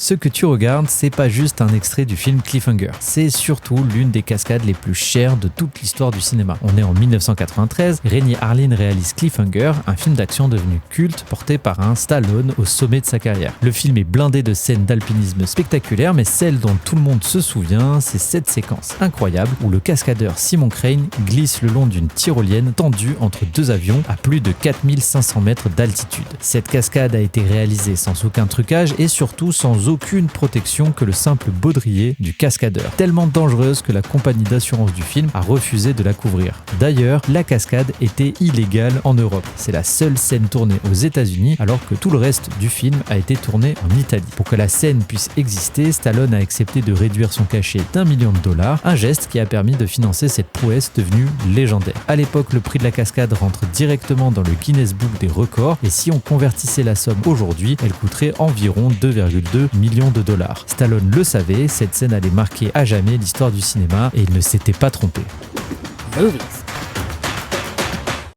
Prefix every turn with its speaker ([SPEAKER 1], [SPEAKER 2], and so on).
[SPEAKER 1] Ce que tu regardes, c'est pas juste un extrait du film Cliffhanger, c'est surtout l'une des cascades les plus chères de toute l'histoire du cinéma. On est en 1993, Renny Harlin réalise Cliffhanger, un film d'action devenu culte porté par un Stallone au sommet de sa carrière. Le film est blindé de scènes d'alpinisme spectaculaires, mais celle dont tout le monde se souvient, c'est cette séquence incroyable où le cascadeur Simon Crane glisse le long d'une tyrolienne tendue entre deux avions à plus de 4500 mètres d'altitude. Cette cascade a été réalisée sans aucun trucage et surtout sans aucune protection que le simple baudrier du cascadeur, tellement dangereuse que la compagnie d'assurance du film a refusé de la couvrir. D'ailleurs, la cascade était illégale en Europe. C'est la seule scène tournée aux États-Unis alors que tout le reste du film a été tourné en Italie. Pour que la scène puisse exister, Stallone a accepté de réduire son cachet d'$1 million, un geste qui a permis de financer cette prouesse devenue légendaire. À l'époque, le prix de la cascade rentre directement dans le Guinness Book des records et si on convertissait la somme aujourd'hui, elle coûterait environ $2,2 millions. Stallone le savait, cette scène allait marquer à jamais l'histoire du cinéma et il ne s'était pas trompé.
[SPEAKER 2] Movies.